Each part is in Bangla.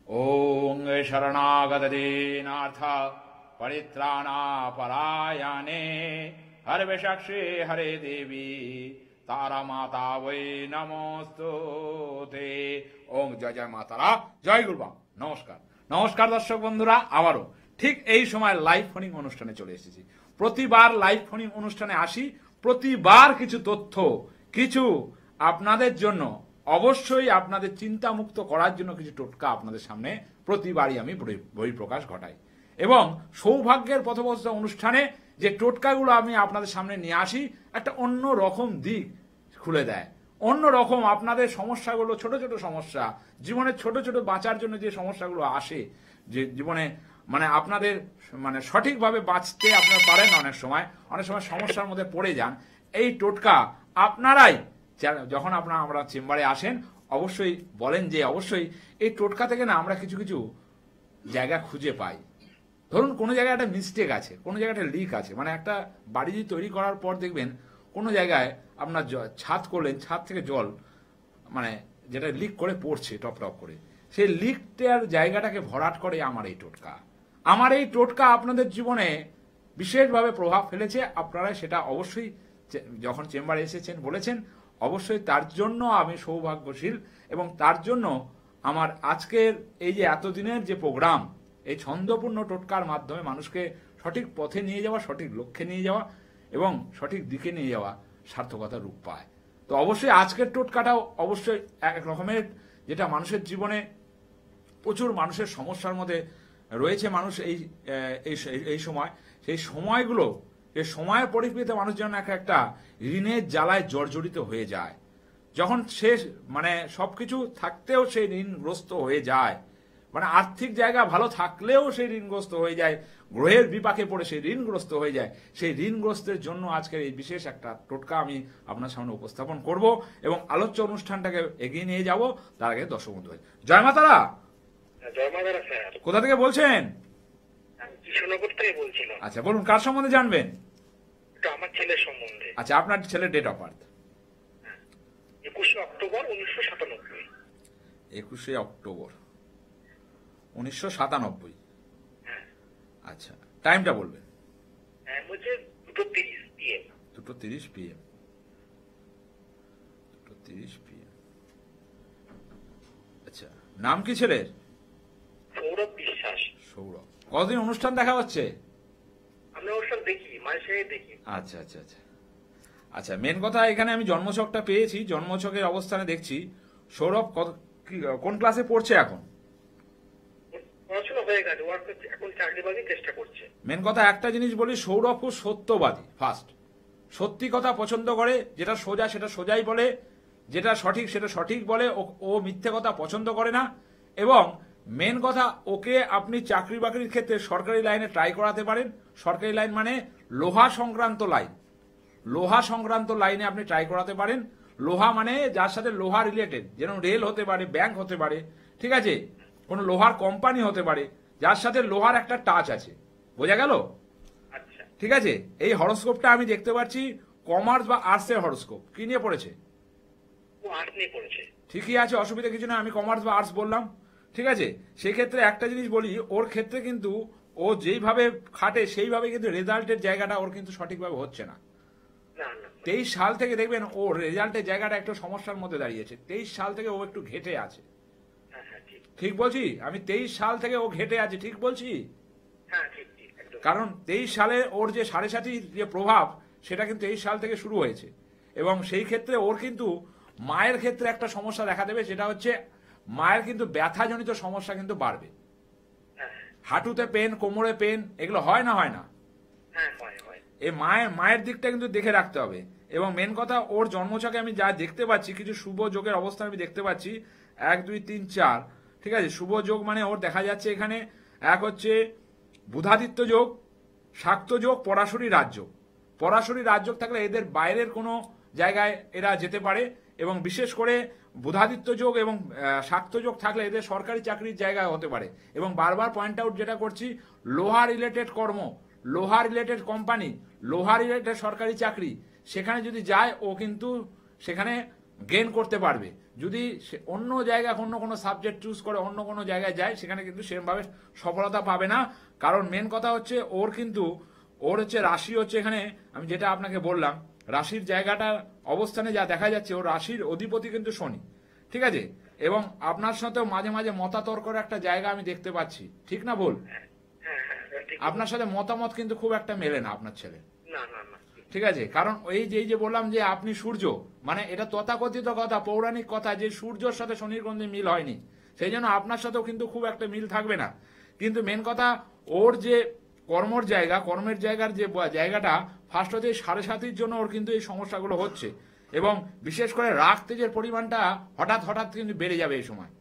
ओं शरणागतदीनाथ परित्राणापरायणे हरविषक्षे हरे देवी तारा माता वै नमोस्तुते। ओं जय जय मातारा, জয় গুরুবাম। নমস্কার নমস্কার দর্শক বন্ধুরা, আবারও ঠিক এই সময় লাইভ ফোনিং অনুষ্ঠানে চলে এসেছি। প্রতিবার লাইভ ফোনিং অনুষ্ঠানে আসি, প্রতিবার কিছু তথ্য, কিছু আপনাদের জন্য, অবশ্যই আপনাদের চিন্তা মুক্ত করার জন্য কিছু টোটকা আপনাদের সামনে প্রতিবারই আমি বহিঃপ্রকাশ ঘটাই। এবং সৌভাগ্যের পথপ্রদর্শন অনুষ্ঠানে যে টোটকাগুলো আমি আপনাদের সামনে নিয়ে আসি, একটা অন্য রকম দিক খুলে দেয়। অন্য রকম আপনাদের সমস্যাগুলো, ছোট ছোট সমস্যা, জীবনে ছোট ছোট বাঁচার জন্য যে সমস্যাগুলো আসে, যে জীবনে মানে আপনাদের মানে সঠিকভাবে বাঁচতে আপনারা পারেন না, অনেক সময় সমস্যার মধ্যে পড়ে যান। এই টোটকা আপনারাই যখন আমরা চেম্বারে আসেন অবশ্যই বলেন যে অবশ্যই এই টোটকা থেকে না আমরা কিছু কিছু জায়গা খুঁজে পাই। ধরুন কোনো জায়গায় একটা মিস্টেক আছে, কোনো জায়গায় একটা লিক আছে, মানে একটা বাড়ি তৈরি করার পর দেখবেন কোনো জায়গায় আপনার ছাদ করলেন, ছাদ থেকে জল মানে যেটা লিক করে পড়ছে টপ টপ করে, সেই লিকটার জায়গাটাকে ভরাট করে আমার এই টোটকা। আমার এই টোটকা আপনাদের জীবনে বিশেষভাবে প্রভাব ফেলেছে। আপনারা সেটা অবশ্যই যখন চেম্বারে এসেছেন বলেছেন, অবশ্যই তার জন্য আমি সৌভাগ্যশীল। এবং তার জন্য আমার আজকের এই যে এতদিনের যে প্রোগ্রাম, এই ছন্দপূর্ণ টোটকার মাধ্যমে মানুষকে সঠিক পথে নিয়ে যাওয়া, সঠিক লক্ষ্যে নিয়ে যাওয়া এবং সঠিক দিকে নিয়ে যাওয়া সার্থকতা রূপ পায়। তো অবশ্যই আজকের টোটকাটাও অবশ্যই এক রকমের, যেটা মানুষের জীবনে প্রচুর মানুষের সমস্যার মধ্যে রয়েছে। মানুষ এই সময়, সেই সময়গুলো, এই সময়ের পরিপ্রেক্ষিতে মানুষ যেন একটা ঋণের জ্বালায় জর্জরিত হয়ে যায়। যখন সে মানে সবকিছু থাকতেও সে ঋণগ্রস্ত হয়ে যায়, মানে আর্থিক জায়গা ভালো থাকলেও সেই ঋণগ্রস্ত হয়ে যায়, গ্রহের বিপাকে পড়ে সেই ঋণগ্রস্ত হয়ে যায়। সেই ঋণগ্রস্তের জন্য আজকের এই বিশেষ একটা টোটকা আমি আপনার সামনে উপস্থাপন করব এবং আলোচ্য অনুষ্ঠানটাকে এগিয়ে নিয়ে যাব। তার আগে দর্শক বন্ধু ভাই, জয় মাতারা। জয় মাতারা স্যার। কোথা থেকে বলছেন? কৃষ্ণনগর থেকে বলছিলাম। আচ্ছা বলুন, কার সম্বন্ধে জানবেন? আমার ছেলের সম্বন্ধে। আচ্ছা, আপনার ছেলের date of birth? 21 October 1997। 21 October 1997। আচ্ছা, টাইমটা বলবেন? হচ্ছে 2:30 PM। 2:30 PM। 2:30 PM। আচ্ছা, নাম কি ছেলের? সৌরভ বিশ্বাস। সৌরভ। কতদিন অনুষ্ঠান দেখা হচ্ছে? আমরা অনুষ্ঠান দেখি, মাঝে দেখি। আচ্ছা আচ্ছা আচ্ছা আচ্ছা, মেন কথা এখানে আমি জন্মছকটা পেয়েছি, জন্মছকের অবস্থানে দেখছি সৌরভ কোন ক্লাসে পড়ছে এখন? পড়াশোনা হয়ে গেছে, এখন চাকরি বাকরির চেষ্টা করছে। মেন কথা একটা জিনিস বলি, সৌরভ খুব সত্যবাদী। ফার্স্ট, সত্যি কথা পছন্দ করে, যেটা সোজা সেটা সোজাই বলে, যেটা সঠিক সেটা সঠিক বলে, ও মিথ্যে কথা পছন্দ করে না। এবং মেন কথা, ওকে আপনি চাকরি বাকরির ক্ষেত্রে সরকারি লাইনে ট্রাই করাতে পারেন। সরকারি লাইন মানে লোহা সংক্রান্ত লাইন, লোহা সংক্রান্ত লাইনে আপনি ট্রাই করাতে পারেন। লোহা মানে যার সাথে লোহা রিলেটেড, যেমন রেল হতে পারে, ব্যাংক হতে পারে, ঠিক আছে, কোনো লোহার কোম্পানি হতে পারে, যার সাথে লোহার একটা টাচ আছে। বোঝা গেল? আচ্ছা, ঠিক আছে। এই হরোস্কোপটা আমি দেখতে পাচ্ছি কমার্স বা আর্টসের হরোস্কোপ। কি নিয়ে পড়েছে? ও আর্টস নিয়ে পড়েছে। ঠিকই আছে, অসুবিধা কিছু না, আমি কমার্স বা আর্টস বললাম, ঠিক আছে। সেক্ষেত্রে একটা জিনিস বলি, ওর ক্ষেত্রে কিন্তু ও যেইভাবে খাটে সেইভাবে কিন্তু রেজাল্টের জায়গাটা ওর কিন্তু সঠিকভাবে হচ্ছে না। 23 সাল থেকে দেখবেন ওর রেজাল্টের জায়গাটা একটু সমস্যার মধ্যে দাঁড়িয়েছে। 23 সাল থেকে ও একটু ঘেটে আছে। ঠিক বলছি? আমি 23 সাল থেকে ও ঘেটে আছে, ঠিক বলছি? কারণ 23 সালে ওর যে 7.5 যে প্রভাব, সেটা কিন্তু 23 সাল থেকে শুরু হয়েছে। এবং সেই ক্ষেত্রে ওর কিন্তু মায়ের ক্ষেত্রে একটা সমস্যা দেখা দেবে, সেটা হচ্ছে মায়ের কিন্তু ব্যথাজনিত সমস্যা কিন্তু বাড়বে। হাঁটুতে পেন, কোমরে পেন, এগুলো হয় না? হয় না? এই মায়ের দিকটা কিন্তু দেখে রাখতে হবে। এবং মেন কথা, ওর জন্মছকে আমি যা দেখতে পাচ্ছি, কিছু শুভ যোগের অবস্থান আমি দেখতে পাচ্ছি, 1 2 3 4, ঠিক আছে। শুভ যোগ মানে ওর দেখা যাচ্ছে এখানে এক হচ্ছে বুধাদিত্য যোগ, শাক্ত যোগ, পরাশরী রাজযোগ। পরাশরী রাজযোগ থাকলে এদের বাইরের কোনো জায়গায় এরা যেতে পারে। এবং বিশেষ করে বুধাদিত্য যোগ এবং শাক্ত যোগ থাকলে এদের সরকারি চাকরির জায়গায় হতে পারে। এবং বারবার পয়েন্ট আউট যেটা করছি, লোহা রিলেটেড কর্ম, লোহা রিলেটেড কোম্পানি, লোহা রিলেটেড সরকারি চাকরি, সেখানে যদি যায় ও কিন্তু সেখানে গেইন করতে পারবে। যদি সে অন্য জায়গায় অন্য কোনো সাবজেক্ট চুজ করে অন্য কোনো জায়গায় যায়, সেখানে কিন্তু সেরকমভাবে সফলতা পাবে না। কারণ মেন কথা হচ্ছে ওর হচ্ছে রাশি হচ্ছে, এখানে আমি যেটা আপনাকে বললাম, রাশির জায়গাটা অবস্থানে যা দেখা যাচ্ছে, ওর রাশির অধিপতি কিন্তু শনি, ঠিক আছে। এবং আপনার সাথেও মাঝে মাঝে মতাতর্কের একটা জায়গা আমি দেখতে পাচ্ছি, ঠিক না বল? হ্যাঁ হ্যাঁ ঠিক। আপনার সাথে মতামত কিন্তু খুব একটা মেলে না আপনার ছেলে, না না না ঠিক আছে। কারণ এই যে বললাম যে আপনি সূর্য, মানে এটা তথাকথিত কথা, পৌরাণিক কথা, যে সূর্যর সাথে শনির কোনদিন মিল হয়নি, সেই জন্য আপনার সাথেও কিন্তু খুব একটা মিল থাকবে না। কিন্তু মেন কথা, ওর যে কর্মের জায়গার যে জায়গাটা ফার্স্ট হচ্ছে 7.5-এর জন্য ওর কিন্তু এই সমস্যাগুলো হচ্ছে। এবং বিশেষ করে রাগ তেজের পরিমাণটা হঠাৎ কিন্তু বেড়ে যাবে এই সময়,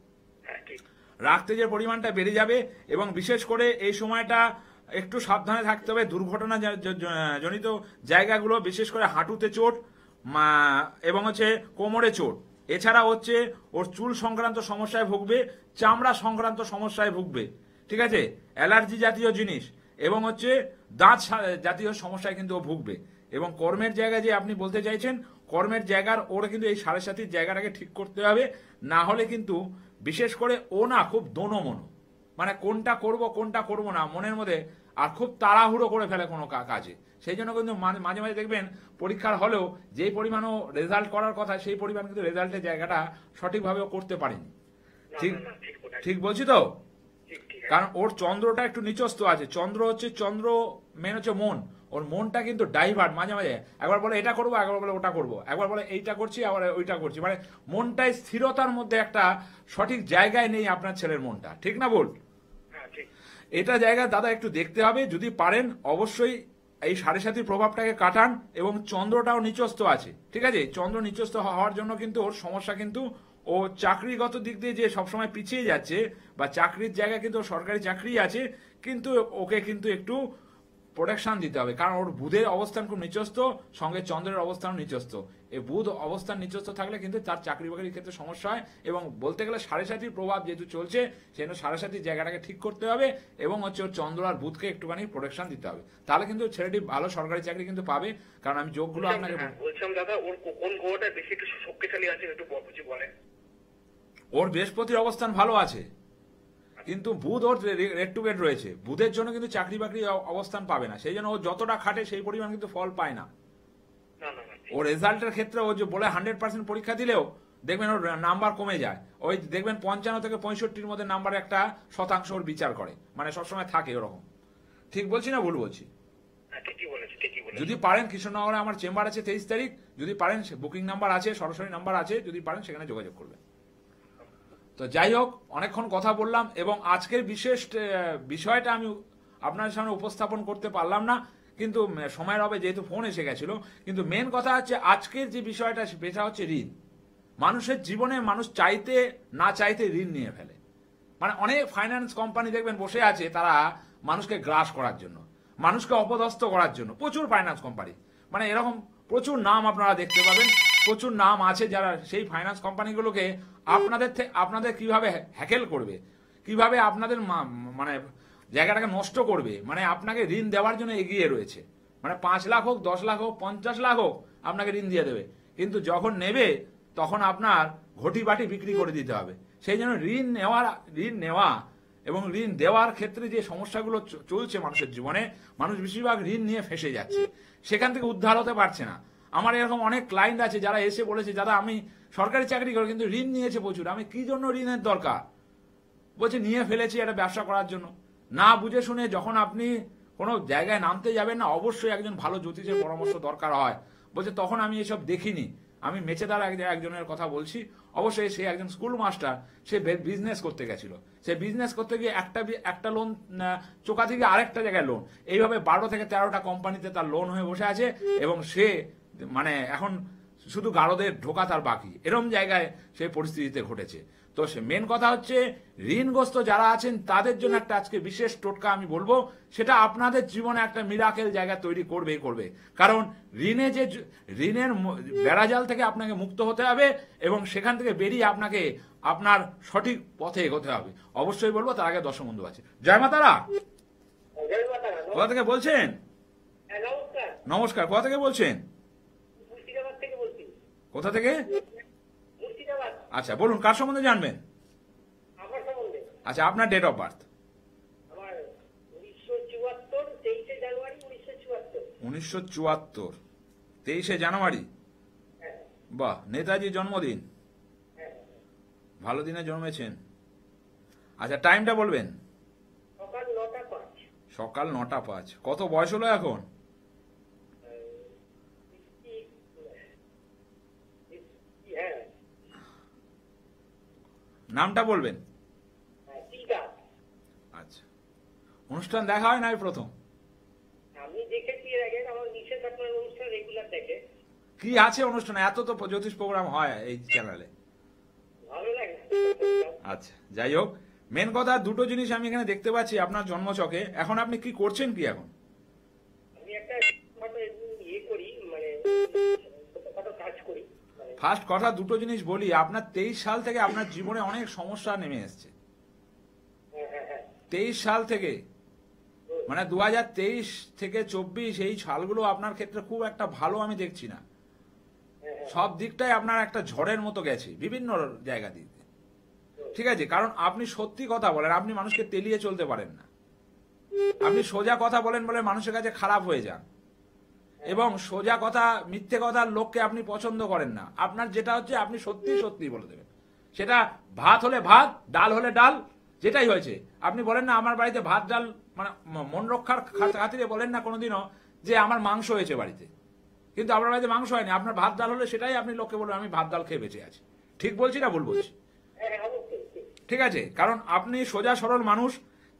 হ্যাঁ ঠিক। রাগ তেজের পরিমাণটা বেড়ে যাবে। এবং বিশেষ করে এই সময়টা একটু সাবধানে থাকতে হবে দুর্ঘটনা জনিত জায়গাগুলো, বিশেষ করে হাঁটুতে চোট এবং হচ্ছে কোমরে চোট। এছাড়া হচ্ছে ওর চুল সংক্রান্ত সমস্যায় ভুগবে, চামড়া সংক্রান্ত সমস্যায় ভুগবে, ঠিক আছে, অ্যালার্জি জাতীয় জিনিস, এবং হচ্ছে দাঁত জাতীয় সমস্যায় কিন্তু ও ভুগবে। এবং কর্মের জায়গায় যে আপনি বলতে চাইছেন, কর্মের জায়গার ওরা কিন্তু এই 7.5-এর জায়গাটাকে ঠিক করতে হবে, না হলে কিন্তু বিশেষ করে ও না খুব দোনোমনো, মানে কোনটা করব না মনের মধ্যে, আর খুব তাড়াহুড়ো করে ফেলে কোনো কাজে। সেই জন্য কিন্তু মাঝে মাঝে দেখবেন পরীক্ষার হলেও যেই পরিমাণও রেজাল্ট করার কথা, সেই পরিমাণ কিন্তু রেজাল্টের জায়গাটা সঠিকভাবে করতে পারেনি, ঠিক ঠিক বলছি তো? কারণ ওর চন্দ্রটা একটু নিচস্থ আছে, চন্দ্র মেন হচ্ছে মন, ওর মনটা কিন্তু ডাইভার্ট মাঝে মাঝে, একবার বলে এটা করবো, একবার বলে ওটা করবো, একবার বলে এইটা করছি, আবার ওইটা করছি, মানে মনটাই স্থিরতার মধ্যে একটা সঠিক জায়গায় নেই আপনার ছেলের মনটা, ঠিক না বল? এটা জায়গা দাদা একটু দেখতে হবে, যদি পারেন অবশ্যই এই 7.5-এর প্রভাবটাকে কাটান। এবং চন্দ্রটাও নিচস্থ আছে, ঠিক আছে, চন্দ্র নিচস্থ হওয়ার জন্য কিন্তু ওর সমস্যা, কিন্তু ও চাকরিগত দিক দিয়ে যে সবসময় পিছিয়ে যাচ্ছে, বা চাকরির জায়গায় কিন্তু সরকারি চাকরি আছে, কিন্তু ওকে কিন্তু একটু প্রোটেকশন দিতে হবে। কারণ ওর বুধের অবস্থান খুব নিচস্থ, সঙ্গে চন্দ্রের অবস্থান নিচস্থ। এই বুধ অবস্থান নিচস্থ থাকলে কিন্তু তার চাকরি বাকরির ক্ষেত্রে সমস্যা হয়। এবং বলতে গেলে 7.5-এর প্রভাব যেহেতু চলছে, সেই জন্য 7.5-এর জায়গাটাকে ঠিক করতে হবে, এবং হচ্ছে ওর চন্দ্র আর বুধকে একটুখানি প্রোটেকশন দিতে হবে, তাহলে কিন্তু ছেলেটি ভালো সরকারি চাকরি কিন্তু পাবে। কারণ আমি যোগগুলো আপনাকে বলছিলাম দাদা, ওর কোন গ্রহটা বেশি একটু শক্তিশালী আছে, একটু বলেন। ওর বৃহস্পতির অবস্থান ভালো আছে, কিন্তু বুধ ওর রেড টু গেট রয়েছে, বুধের জন্য কিন্তু চাকরি বাকরি অবস্থান পাবে না। সেই জন্য ও যতটা খাটে সেই পরিমাণ কিন্তু ফল পায় না। ও রেজাল্টের ক্ষেত্রে ও যে বলে 100% পরীক্ষা দিলেও দেখবেন ওর নাম্বার কমে যায়, ওই দেখবেন 55 থেকে 65-র মধ্যে নাম্বার একটা শতাংশ ওর বিচার করে, মানে সবসময় থাকে ওরকম। ঠিক বলছি না ভুল বলছি? যদি পারেন কৃষ্ণনগরে আমার চেম্বার আছে 23 তারিখ, যদি পারেন বুকিং নাম্বার আছে, সরাসরি নাম্বার আছে, যদি পারেন সেখানে যোগাযোগ করবেন। তো যাই হোক, অনেকক্ষণ কথা বললাম, এবং আজকের বিশেষ বিষয়টা আমি আপনার সামনে উপস্থাপন করতে পারলাম না, কিন্তু সময়ের অভাবে যেহেতু ফোন এসে গেছিল। কিন্তু মেন কথা হচ্ছে আজকের যে বিষয়টা, সেটা হচ্ছে ঋণ। মানুষের জীবনে মানুষ চাইতে না চাইতে ঋণ নিয়ে ফেলে, মানে অনেক ফাইন্যান্স কোম্পানি দেখবেন বসে আছে, তারা মানুষকে গ্রাস করার জন্য, মানুষকে অপদস্থ করার জন্য, প্রচুর ফাইন্যান্স কোম্পানি, মানে এরকম প্রচুর নাম আপনারা দেখতে পাবেন, প্রচুর নাম আছে যারা সেই ফাইন্যান্স কোম্পানিগুলোকে আপনাদের কিভাবে হ্যাকেল করবে, কিভাবে আপনাদের মানে জায়গাটাকে নষ্ট করবে, মানে আপনাকে ঋণ দেওয়ার জন্য এগিয়ে রয়েছে। মানে 5 লাখ হোক, 10 লাখ হোক, 50 লাখ হোক, আপনাকে ঋণ দিয়ে দেবে, কিন্তু যখন নেবে তখন আপনার ঘটি বাটি বিক্রি করে দিতে হবে। সেই জন্য ঋণ নেওয়া এবং ঋণ দেওয়ার ক্ষেত্রে যে সমস্যাগুলো চলছে মানুষের জীবনে, মানুষ বেশিরভাগ ঋণ নিয়ে ফেসে যাচ্ছে, সেখান থেকে উদ্ধার হতে পারছে না। আমার এরকম অনেক ক্লায়েন্ট আছে যারা এসে বলেছে, দাদা আমি সরকারি চাকরি করি কিন্তু ঋণ নিয়েছে প্রচুর, আমি কি জন্য ঋণের দরকার, বলছে নিয়ে ফেলেছি এটা ব্যবসা করার জন্য। না বুঝে শুনে যখন আপনি কোনো জায়গায় নামতে যাবেন না, অবশ্যই একজন ভালো জ্যোতিষের পরামর্শ দরকার হয়। বলছে তখন আমি এসব দেখিনি, আমি মেচেদার একজনের কথা বলছি, অবশ্যই সে একজন স্কুল মাস্টার, সে বিজনেস করতে গেছিল, সে বিজনেস করতে গিয়ে একটা লোন চোকা থেকে আরেকটা জায়গায় লোন, এইভাবে 12 থেকে 13টা কোম্পানিতে তার লোন হয়ে বসে আছে, এবং সে মানে এখন শুধু গারদের ঢোকা তার বাকি, এরকম জায়গায় সেই পরিস্থিতিতে ঘটেছে। তো সে মেন কথা হচ্ছে ঋণগ্রস্ত যারা আছেন তাদের জন্য একটা আজকে বিশেষ টোটকা আমি বলবো, সেটা আপনাদের জীবনে একটা মিরাকেল জায়গা তৈরি করবে। কারণ ঋণের বেড়াজাল থেকে আপনাকে মুক্ত হতে হবে, এবং সেখান থেকে বেরিয়ে আপনাকে আপনার সঠিক পথে এগোতে হবে। অবশ্যই বলবো, তার আগে দর্শক বন্ধু আছে। জয় মাতারা। কোথা থেকে বলছেন? নমস্কার, কোথা থেকে বলছেন? কোথা থেকে? আচ্ছা বলুন কার সম্বন্ধে জানবেন? আমার সম্বন্ধে আচ্ছা আপনার ডেট অফ বার্থ? আমার 1974 23 জানুয়ারি 1974। 1974 23 জানুয়ারি। হ্যাঁ বাহ, নেতাজির জন্মদিন, হ্যাঁ। ভালো দিনে জন্মেছেন। আচ্ছা টাইমটা বলবেন? সকাল 9টা 5। সকাল 9টা 5। কত বয়স হলো এখন? হ্যাঁ নামটা বলবেন? টিকা। আচ্ছা, অনুষ্ঠান দেখা হয় না এই প্রথম? আমি দেখেছি এর আগে, আমার নিষেধ আপনার অনুষ্ঠান রেগুলার দেখে। কি আছে অনুষ্ঠানে? এত তো জ্যোতিষ প্রোগ্রাম হয় এই চ্যানেলে। ভালো লাগে। আচ্ছা যাই হোক, মেন কথা দুটো জিনিস আমি এখানে দেখতে পাচ্ছি আপনার জন্মছকে। এখন আপনি কি করছেন কি এখন? আমি একটা ইয়ে করি, মানে ছোটখাটো কাজ করি। ফার্স্ট কথা দুটো জিনিস বলি, আপনার 23 সাল থেকে আপনার জীবনে অনেক সমস্যা নেমে এসছে। হ্যাঁ হ্যাঁ হ্যাঁ 23 সাল থেকে, মানে 2023 থেকে 24 এই সালগুলো আপনার ক্ষেত্রে খুব একটা ভালো আমি দেখছি না। সব দিকটাই আপনার একটা ঝড়ের মতো গেছে বিভিন্ন জায়গা দিয়ে। ঠিক আছে, কারণ আপনি সত্যি কথা বলেন, আপনি মানুষকে তেলিয়ে চলতে পারেন না। আপনি সোজা কথা বলেন বলে মানুষের কাছে খারাপ হয়ে যান, এবং সোজা কথা মিথ্যে কথার লোককে আপনি পছন্দ করেন না। আপনার যেটা হচ্ছে আপনি সত্যি সত্যি বলে দেবেন, সেটা ভাত হলে ভাত, ডাল হলে ডাল, যেটাই হয়েছে আপনি বলেন না আমার বাড়িতে ভাত ডাল, মানে মন রক্ষার খাতিরে বলেন না কোনোদিনও যে আমার মাংস হয়েছে বাড়িতে, কিন্তু আপনার বাড়িতে মাংস হয়নি, আপনার ভাত ডাল হলে সেটাই আপনি লোককে বলবেন আমি ভাত ডাল খেয়ে বেঁচে আছি। ঠিক বলছি না ভুল বলছি? হ্যাঁ অবশ্যই। ঠিক আছে, কারণ আপনি সোজা সরল মানুষ।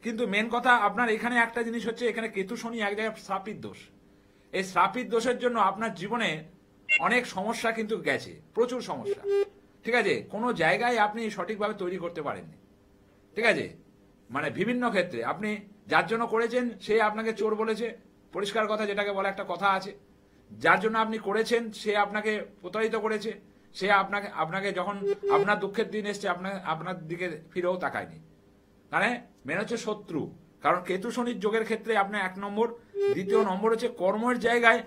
কিন্তু মেন কথা আপনার এখানে একটা জিনিস হচ্ছে, এখানে কেতু শনি এক জায়গায় শ্রাপিত দোষ। এই শ্রাপিত দোষের জন্য আপনার জীবনে অনেক সমস্যা কিন্তু গেছে, প্রচুর সমস্যা। ঠিক আছে, কোনো জায়গায় আপনি সঠিকভাবে তৈরি করতে পারেননি। ঠিক আছে, মানে বিভিন্ন ক্ষেত্রে আপনি যার জন্য করেছেন সে আপনাকে চোর বলেছে, পরিষ্কার কথা যেটাকে বলে একটা কথা আছে। যার জন্য আপনি করেছেন সে আপনাকে প্রতারিত করেছে, সে আপনাকে আপনাকে যখন আপনার দুঃখের দিন এসছে আপনার দিকে ফিরেও তাকায়নি। মানে মেন হচ্ছে শত্রু। কারণ কেতু শনির যোগের ক্ষেত্রে আপনার 1 নম্বর। দ্বিতীয় নম্বর হচ্ছে কর্মের জায়গায়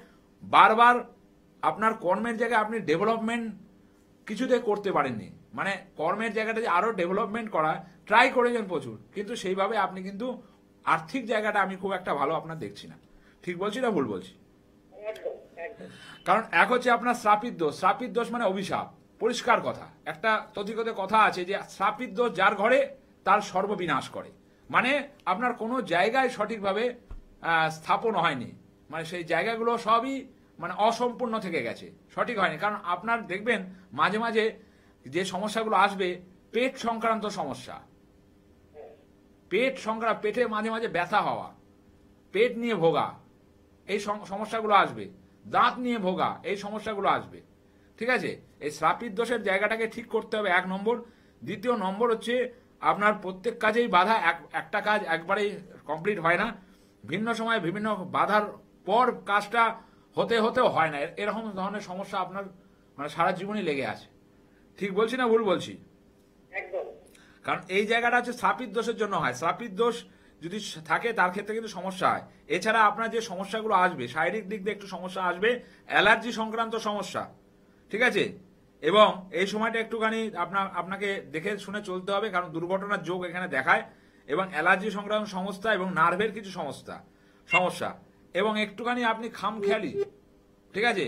বারবার আপনার কর্মের জায়গায় আপনি ডেভেলপমেন্ট কিছুতে করতে পারেননি। মানে কর্মের জায়গাটা যে আরো ডেভেলপমেন্ট করা ট্রাই করেছেন প্রচুর, কিন্তু সেইভাবে আপনি কিন্তু আর্থিক জায়গাটা আমি খুব একটা ভালো আপনার দেখছি না। ঠিক বলছি না ভুল বলছি? একদম একদম। কারণ এক হচ্ছে আপনার শ্রাপিত দোষ। শ্রাপিত দোষ মানে অভিশাপ, পরিষ্কার কথা। একটা তথিকতে কথা আছে যে শ্রাপিত দোষ যার ঘরে তার সর্ববিনাশ করে। মানে আপনার কোনো জায়গায় সঠিকভাবে স্থাপন হয়নি, মানে সেই জায়গাগুলো সবই মানে অসম্পূর্ণ থেকে গেছে, সঠিক হয়নি। কারণ আপনার দেখবেন মাঝে মাঝে যে সমস্যাগুলো আসবে, পেট সংক্রান্ত সমস্যা, পেটে মাঝে মাঝে ব্যথা হওয়া, পেট নিয়ে ভোগা, এই সমস্যাগুলো আসবে। দাঁত নিয়ে ভোগা, এই সমস্যাগুলো আসবে। ঠিক আছে, এই শ্রাপিত দোষের জায়গাটাকে ঠিক করতে হবে 1 নম্বর। দ্বিতীয় নম্বর হচ্ছে আপনার প্রত্যেক কাজেই বাধা, একটা কাজ একবারেই কমপ্লিট হয় না। ভিন্ন সময়ে বিভিন্ন বাধার পর কাজটা হতেও হয় না। এরকম ধরনের সমস্যা আপনার মানে সারা জীবনই লেগে আছে। ঠিক বলছি না ভুল বলছি? একদম। কারণ এই জায়গাটা হচ্ছে শ্রাপিত দোষের জন্য হয়। শ্রাপিত দোষ যদি থাকে তার ক্ষেত্রে কিন্তু সমস্যা হয়। এছাড়া আপনার যে সমস্যাগুলো আসবে, শারীরিক দিক দিয়ে একটু সমস্যা আসবে, অ্যালার্জি সংক্রান্ত সমস্যা। ঠিক আছে, এবং এই সময়টা একটুখানি আপনাকে দেখে শুনে চলতে হবে, কারণ দুর্ঘটনার যোগ এখানে দেখায়, এবং অ্যালার্জি সংক্রান্ত সমস্যা এবং নার্ভের কিছু সমস্যা, এবং একটুখানি আপনি খামখেয়ালি। ঠিক আছে,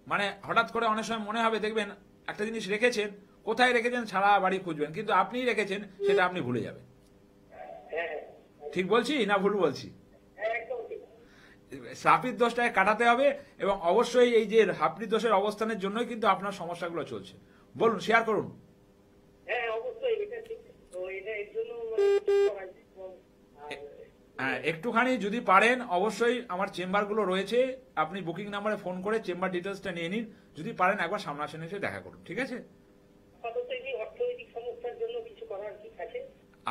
মানে হঠাৎ করে অনেক সময় মনে হবে, দেখবেন একটা জিনিস রেখেছেন, কোথায় রেখেছেন সারা বাড়ি খুঁজবেন, কিন্তু আপনিই রেখেছেন সেটা আপনি ভুলে যাবেন। হ্যাঁ ঠিক বলছি না ভুল বলছি? একদম ঠিক। শ্রাপিত দোষটাকে কাটাতে হবে, এবং অবশ্যই এই যে শ্রাপিত দোষের অবস্থানের জন্যই কিন্তু আপনার সমস্যাগুলো চলছে। বলুন, শেয়ার করুন। হ্যাঁ অবশ্যই এটা ঠিক। তো এটা এর জন্য একটুখানি যদি পারেন অবশ্যই আমার চেম্বারগুলো রয়েছে, আপনি বুকিং নাম্বারে ফোন করে চেম্বার ডিটেলসটা নিয়ে নিন। যদি পারেন একবার সামনাসামনি এসে দেখা করুন। ঠিক আছে? আপাতত এই অর্থনৈতিক সমস্যার জন্য কিছু করার কি আছে?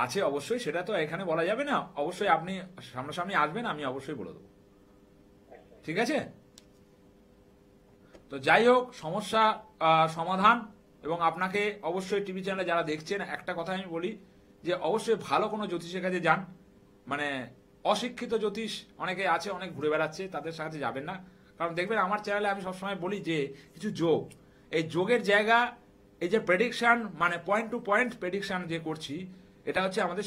আছে অবশ্যই, সেটা তো এখানে বলা যাবে না। অবশ্যই আপনি সামনাসামনি আসবেন, আমি অবশ্যই বলে দেবো। ঠিক আছে, তো যাই হোক, সমস্যা সমাধান। এবং আপনাকে অবশ্যই টিভি চ্যানেলে যারা দেখছেন একটা কথা আমি বলি, যে অবশ্যই ভালো কোনো জ্যোতিষের কাছে যান। মানে অশিক্ষিত জ্যোতিষ অনেকে আছে, অনেক ঘুরে বেড়াচ্ছে, তাদের সাথে যাবেন না। কারণ দেখবেন আমার চ্যানেলে আমি সবসময় বলি যে কিছু যোগ, এই যোগের জায়গা এই যে প্রেডিকশন মানে পয়েন্ট টু পয়েন্ট প্রেডিকশন যে করছি, এটা হচ্ছে আমাদের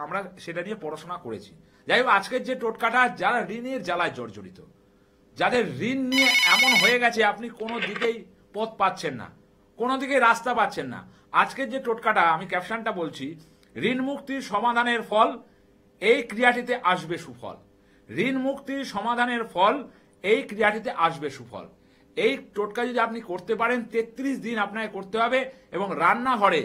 আমরা সেটা নিয়ে পড়াশোনা করেছি। যাই হোক, আজকের যে টোটকাটা, যারা ঋণের জ্বালায় জর্জরিত, যাদের ঋণ নিয়ে এমন হয়ে গেছে আপনি কোনো দিকেই পথ পাচ্ছেন না, কোনো দিকেই রাস্তা পাচ্ছেন না, আজকের যে টোটকাটা আমি ক্যাপশনটা বলছি, ঋণ মুক্তির সমাধানের ফল, এই ক্রিয়াটিতে আসবে সুফল। ঋণ মুক্তির সমাধানের ফল, এই ক্রিয়াটিতে আসবে সুফল। এই টোটকা যদি আপনি করতে পারেন, 33 দিন আপনাকে করতে হবে, এবং রান্নাঘরে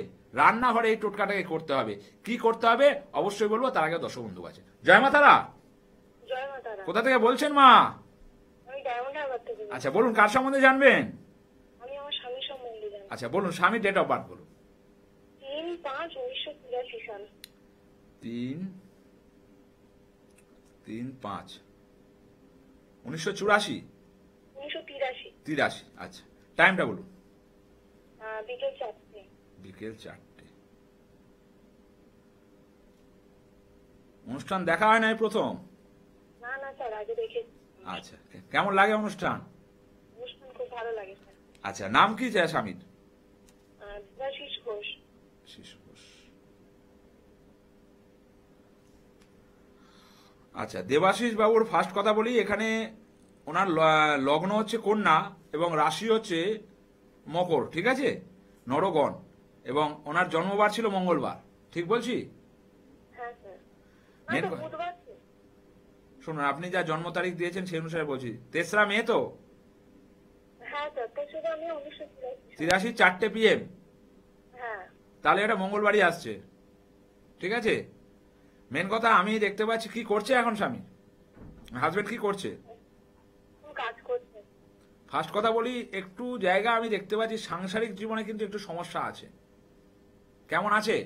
এই টোটকাটাকে করতে হবে। কি করতে হবে অবশ্যই বলবো, তার আগে দর্শক বন্ধু আছে। জয় মা তারা। জয় মা তারা। কোথা থেকে বলছেন মা? আমি ডায়মন্ড হারবার থেকে বলছি। আচ্ছা বলুন, কার সম্বন্ধে জানবেন? আমি আমার স্বামীর সম্বন্ধে জানি। আচ্ছা বলুন, স্বামী ডেট অফ বার্থ বলুন। 3/5/1983 সাল। 3/5/1984। 1983। আচ্ছা, টাইমটা বলুন। বিকেল 4টে। বিকেল 4টে। অনুষ্ঠান দেখা হয় নাই প্রথম? না না স্যার, আগে দেখেছি। আচ্ছা, কেমন লাগে অনুষ্ঠান? অনুষ্ঠান খুব ভালো লাগে স্যার। আচ্ছা, নাম কি যায় স্বামীর? দেবাশিস ঘোষ। শিশু ঘোষ। আচ্ছা, দেবাশিস বাবুর ফার্স্ট কথা বলি, এখানে ওনার লগ্ন হচ্ছে কন্যা এবং রাশি হচ্ছে মকর, ঠিক আছে, নরগণ, এবং ওনার জন্মবার ছিল মঙ্গলবার, ঠিক বলছি? হ্যাঁ স্যার। মেন না তো বুধবার তো। শুনুন, আপনি যা জন্ম তারিখ দিয়েছেন সেই অনুসারে বলছি। 3রা মে তো? হ্যাঁ স্যার, তো সেটা আমি 1983। 83 4টে PM। হ্যাঁ। তাহলে এটা মঙ্গলবারই আসছে, ঠিক আছে। মেন কথা আমি দেখতে পাচ্ছি কি করছে এখন স্বামী, হাজবেন্ড কি করছে? কাজ করছে। ফার্স্ট কথা বলি, একটু জায়গা আমি দেখতে পাচ্ছি সাংসারিক জীবনে কিন্তু একটু সমস্যা আছে। কেমন আছে?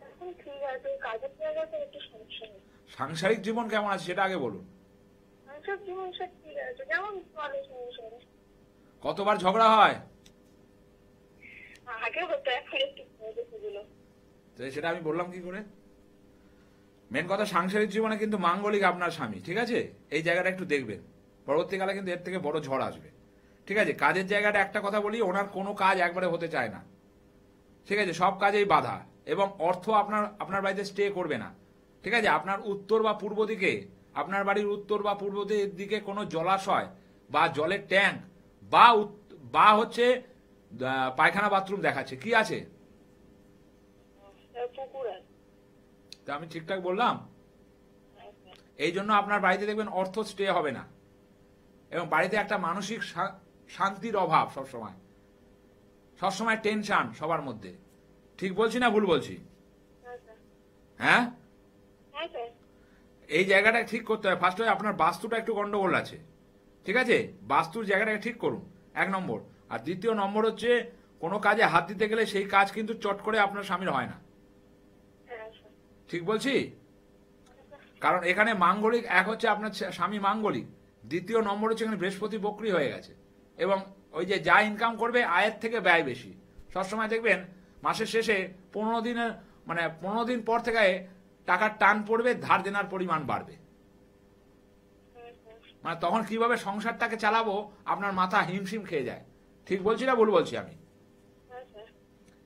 এখন ঠিক আছে, কাজের জায়গাতে একটু সমস্যা নেই। সাংসারিক জীবন কেমন আছে সেটা আগে বলুন। সব জীবন সব ঠিক আছে, যেমন চলে সংসারে। কতবার ঝগড়া হয়? আগে হতো, এখন একটু কমে গেছে এগুলো। তো সেটা আমি বললাম কি করে? মেন কথা, সাংসারিক জীবনে কিন্তু মাঙ্গলিক আপনার স্বামী, ঠিক আছে। এই জায়গাটা একটু দেখবেন, পরবর্তীকালে কিন্তু এর থেকে বড় ঝড় আসবে, ঠিক আছে। কাজের জায়গাটা একটা কথা বলি, ওনার কোনো কাজ একবারে হতে চায় না, ঠিক আছে, সব কাজেই বাধা, এবং অর্থ আপনার বাড়িতে স্টে করবে না, ঠিক আছে। আপনার উত্তর বা পূর্ব দিকে, আপনার বাড়ির উত্তর বা পূর্ব দিকে কোনো জলাশয় বা জলের ট্যাঙ্ক বা হচ্ছে পায়খানা বাথরুম দেখাচ্ছে, কি আছে? পুকুর আছে। তা আমি ঠিকঠাক বললাম? এই জন্য আপনার বাড়িতে দেখবেন অর্থ স্টে হবে না, এবং বাড়িতে একটা মানসিক শান্তির অভাব, সবসময় টেনশন সবার মধ্যে। ঠিক বলছি না ভুল বলছি? হ্যাঁ, এই জায়গাটা ঠিক করতে হয়। ফার্স্ট হয়ে আপনার বাস্তুটা একটু গন্ডগোল আছে, ঠিক আছে, বাস্তুর জায়গাটাকে ঠিক করুন, 1 নম্বর। আর দ্বিতীয় নম্বর হচ্ছে, কোনো কাজে হাত দিতে গেলে সেই কাজ কিন্তু চট করে আপনার স্বামীর হয় না, ঠিক বলছি? কারণ এখানে মাঙ্গলিক, এক হচ্ছে আপনার স্বামী মাঙ্গলিক, দ্বিতীয় নম্বর হচ্ছে এখানে বৃহস্পতি বক্রী হয়ে গেছে, এবং ওই যে যা ইনকাম করবে আয়ের থেকে ব্যয় বেশি। সবসময় দেখবেন মাসের শেষে 15 দিন পর থেকে টাকার টান পড়বে, ধার দেনার পরিমাণ বাড়বে। মানে তখন কিভাবে সংসারটাকে চালাবো আপনার মাথা হিমশিম খেয়ে যায়। ঠিক বলছি না ভুল বলছি আমি?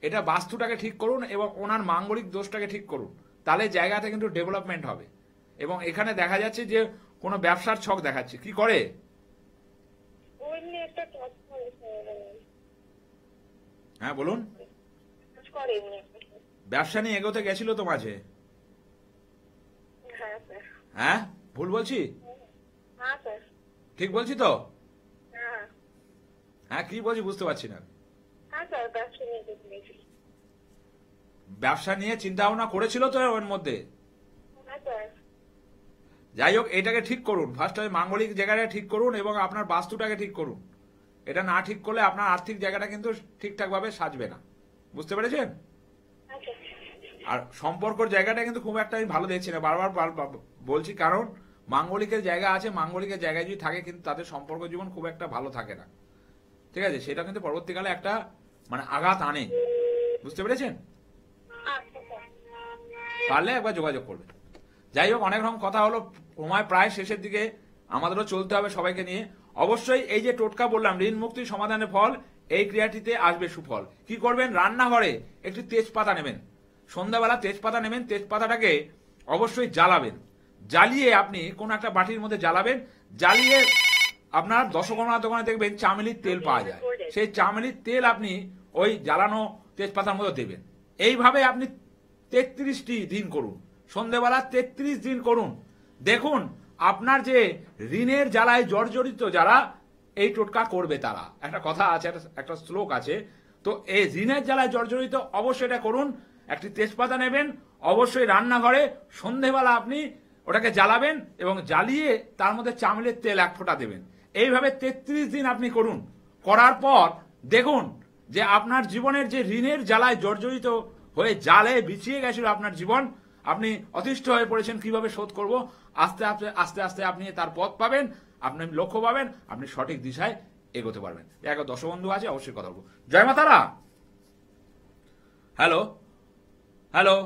এটা বাস্তুটাকে ঠিক করুন এবং ওনার মাঙ্গলিক দোষটাকে ঠিক করুন, তাহলে জায়গাতে কিন্তু ডেভেলপমেন্ট হবে। এবং এখানে দেখা যাচ্ছে যে কোনো ব্যবসার ছক দেখাচ্ছে, কি করে? হ্যাঁ বলুন। ব্যবসা নিয়ে এগোতে গেছিল তো মাঝে? হ্যাঁ ভুল বলছি? ঠিক বলছি তো? হ্যাঁ, কি বলছি বুঝতে পারছি না। ব্যবসা নিয়ে চিন্তা ভাবনা করেছিল তো ওর মধ্যে? যাই হোক, এটাকে ঠিক করুন। ফার্স্ট মাঙ্গলিক জায়গাটা ঠিক করুন এবং আপনার বাস্তুটাকে ঠিক করুন। এটা না ঠিক করলে আপনার আর্থিক জায়গাটা কিন্তু ঠিকঠাক ভাবে সাজবে না, বুঝতে পেরেছেন? আর সম্পর্কের জায়গাটা কিন্তু খুব একটা আমি ভালো দেখছি না, বারবার বলছি, কারণ মাঙ্গলিকের জায়গা আছে, মাঙ্গলিকের জায়গায় যদি থাকে কিন্তু তাদের সম্পর্ক জীবন খুব একটা ভালো থাকে না, ঠিক আছে। সেটা কিন্তু পরবর্তীকালে একটা আঘাত আনে, বুঝতে পেরেছেন? পারলে একবার যোগাযোগ করবেন। যাই হোক, অনেক রকম কথা হলো, সময় প্রায় শেষের দিকে, আমাদেরও চলতে হবে সবাইকে নিয়ে। অবশ্যই এই যে টোটকা বললাম, ঋণ মুক্তি সমাধানের ফল, এই ক্রিয়াটিতে আসবে সুফল। কি করবেন? রান্নাঘরে একটি তেজপাতা নেবেন, সন্ধ্যাবেলা তেজপাতা নেবেন, তেজপাতাটাকে অবশ্যই জ্বালাবেন, জ্বালিয়ে আপনি কোন একটা বাটির মধ্যে জ্বালাবেন, জ্বালিয়ে আপনার দশকর্মা দোকানে দেখবেন চামেলির তেল পাওয়া যায়, সেই চামেলির তেল আপনি ওই জ্বালানো তেজপাতার মধ্যে দেবেন। এইভাবে আপনি 33টি দিন করুন, সন্ধ্যেবেলা 33 দিন করুন। দেখুন আপনার যে ঋণের জ্বালায় জর্জরিত যারা এই টোটকা করবে তারা, একটা কথা আছে, একটা শ্লোক আছে, তো এই ঋণের জ্বালায় জর্জরিত অবশ্যই এটা করুন। একটি তেজপাতা নেবেন, অবশ্যই রান্নাঘরে সন্ধ্যেবেলা আপনি ওটাকে জ্বালাবেন এবং জ্বালিয়ে তার মধ্যে চামেলের তেল 1 ফোঁটা দেবেন। এইভাবে 33 দিন আপনি করুন। করার পর দেখুন যে আপনার জীবনের যে ঋণের জ্বালায় জর্জরিত হয়ে জালে বিছিয়ে গেছিল আপনার জীবন, আপনি অতিষ্ঠ হয়ে পড়েছেন কিভাবে শোধ করব, আস্তে আস্তে আস্তে আস্তে আপনি তার পথ পাবেন, আপনি লক্ষ্য পাবেন, আপনি সঠিক দিশায় এগোতে পারবেন। এক দর্শক বন্ধু আছে, অবশ্যই কথা বলবো। জয় মাতারা। হ্যালো হ্যালো,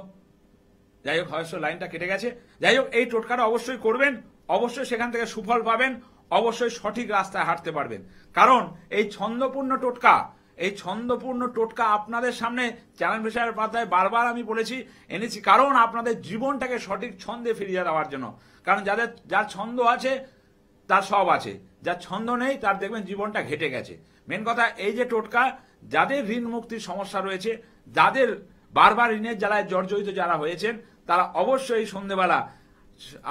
যাই হোক হয়তো লাইনটা কেটে গেছে। যাই হোক এই টোটকাটা অবশ্যই করবেন, অবশ্যই সেখান থেকে সুফল পাবেন, অবশ্যই সঠিক রাস্তায় হাঁটতে পারবেন। কারণ এই ছন্দপূর্ণ টোটকা, এই ছন্দপূর্ণ টোটকা আপনাদের সামনে চ্যানেল বিষয়ের পাতায় বারবার আমি বলেছি, এনেছি, কারণ আপনাদের জীবনটাকে সঠিক ছন্দে ফিরিয়ে দেওয়ার জন্য। কারণ যার ছন্দ আছে তার সব আছে, যার ছন্দ নেই তার দেখবেন জীবনটা ঘেটে গেছে। মেন কথা এই যে টোটকা, যাদের ঋণ মুক্তির সমস্যা রয়েছে, যাদের বারবার ঋণের জ্বালায় জর্জরিত যারা হয়েছেন, তারা অবশ্যই সন্ধ্যেবেলা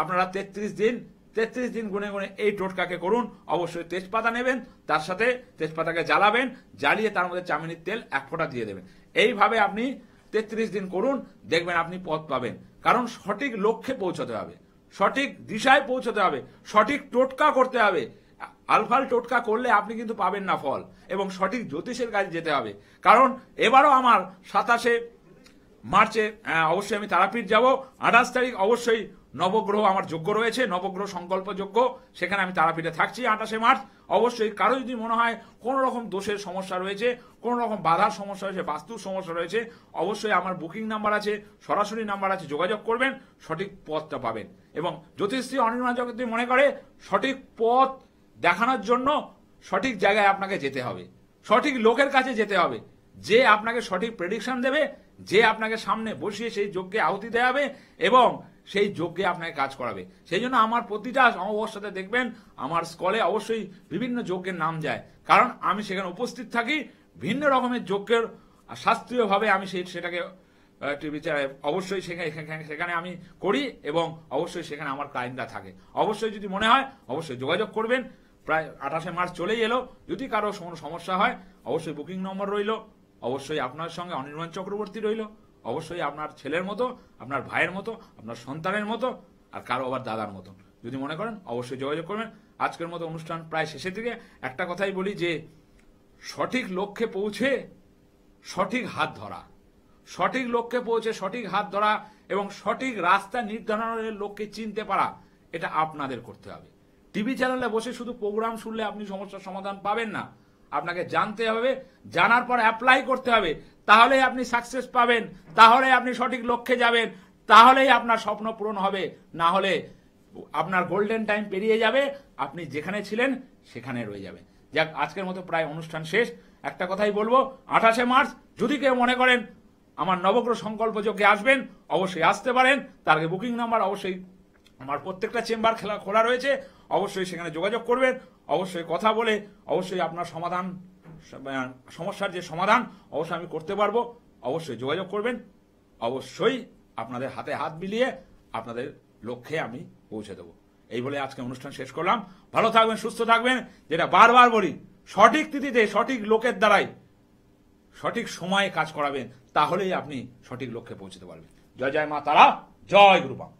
আপনারা 33 দিন গুনে গুনে এই টোটকাকে করুন। অবশ্যই তেজপাতা নেবেন, তার সাথে তেজপাতাকে জ্বালাবেন, জ্বালিয়ে তার মধ্যে চামেলির তেল 1 ফোঁটা দিয়ে দেবেন। এইভাবে আপনি 33 দিন করুন, দেখবেন আপনি পথ পাবেন। কারণ সঠিক লক্ষ্যে পৌঁছতে হবে, সঠিক দিশায় পৌঁছতে হবে, সঠিক টোটকা করতে হবে। আলফাল টোটকা করলে আপনি কিন্তু পাবেন না ফল, এবং সঠিক জ্যোতিষের কাছে যেতে হবে। কারণ এবারও আমার 27শে মার্চে অবশ্যই আমি তারাপীঠ যাব। 28 তারিখ অবশ্যই নবগ্রহ আমার যোগ্য রয়েছে, নবগ্রহ সংকল্প যোগ্য, সেখানে আমি তারাপীঠে থাকছি 28শে মার্চ। অবশ্যই কারো যদি মনে হয় কোন রকম দোষের সমস্যা রয়েছে, কোন রকম বাধার সমস্যা রয়েছে, বাস্তুর সমস্যা রয়েছে, অবশ্যই আমার বুকিং নাম্বার আছে, সরাসরি নাম্বার আছে, যোগাযোগ করবেন, সঠিক পথটা পাবেন। এবং জ্যোতিষী অনির্বাণ জগৎ মনে করে সঠিক পথ দেখানোর জন্য সঠিক জায়গায় আপনাকে যেতে হবে, সঠিক লোকের কাছে যেতে হবে, যে আপনাকে সঠিক প্রেডিকশন দেবে, যে আপনাকে সামনে বসিয়ে সেই যজ্ঞে আহুতি দেওয়াবে এবং সেই যজ্ঞে আপনাকে কাজ করাবে। সেই জন্য আমার প্রতিটা অমাবস্যাতে দেখবেন আমার স্কলে অবশ্যই বিভিন্ন যজ্ঞের নাম যায়, কারণ আমি সেখানে উপস্থিত থাকি। ভিন্ন রকমের যজ্ঞের শাস্ত্রীয়ভাবে আমি সেটাকে অবশ্যই সেখানে আমি করি, এবং অবশ্যই সেখানে আমার ক্লায়েন্টরা থাকে। অবশ্যই যদি মনে হয় অবশ্যই যোগাযোগ করবেন। প্রায় 28শে মার্চ চলেই এলো, যদি কারো কোনো সমস্যা হয় অবশ্যই বুকিং নম্বর রইল, অবশ্যই আপনার সঙ্গে অনির্বাণ চক্রবর্তী রইল, অবশ্যই আপনার ছেলের মতো, আপনার ভাইয়ের মতো, আপনার সন্তানের মতো, আর কারো আবার দাদার মতো যদি মনে করেন অবশ্যই যোগাযোগ করবেন। আজকের মতো অনুষ্ঠান প্রায় শেষের দিকে। একটা কথাই বলি যে সঠিক লক্ষ্যে পৌঁছে সঠিক হাত ধরা, সঠিক লক্ষ্যে পৌঁছে সঠিক হাত ধরা এবং সঠিক রাস্তা নির্ধারণের লক্ষ্যে চিনতে পারা, এটা আপনাদের করতে হবে। টিভি চ্যানেলে বসে শুধু প্রোগ্রাম শুনলে আপনি সমস্যার সমাধান পাবেন না, আপনাকে জানতে হবে, জানার পর অ্যাপ্লাই করতে হবে, তাহলেই আপনি সাকসেস পাবেন, তাহলে আপনি সঠিক লক্ষ্যে যাবেন, তাহলেই আপনার স্বপ্ন পূরণ হবে। না হলে আপনার গোল্ডেন টাইম পেরিয়ে যাবে, আপনি যেখানে ছিলেন সেখানে রয়ে যাবে। যাক, আজকের মতো প্রায় অনুষ্ঠান শেষ। একটা কথাই বলবো, 28শে মার্চ যদি কেউ মনে করেন আমার নবগ্রহ সংকল্প যজ্ঞে আসবেন, অবশ্যই আসতে পারেন। তার আগে বুকিং নাম্বার অবশ্যই আমার প্রত্যেকটা চেম্বার খোলা রয়েছে, অবশ্যই সেখানে যোগাযোগ করবেন। অবশ্যই কথা বলে অবশ্যই আপনার সমাধান, সমস্যার যে সমাধান অবশ্যই আমি করতে পারবো। অবশ্যই যোগাযোগ করবেন, অবশ্যই আপনাদের হাতে হাত মিলিয়ে আপনাদের লক্ষ্যে আমি পৌঁছে দেবো। এই বলে আজকে অনুষ্ঠান শেষ করলাম। ভালো থাকবেন, সুস্থ থাকবেন। যেটা বারবার বলি, সঠিক তিথিতে সঠিক লোকের দ্বারাই সঠিক সময়ে কাজ করাবেন, তাহলেই আপনি সঠিক লক্ষ্যে পৌঁছতে পারবেন। জয় জয় মা তারা, জয় গুরুবাম।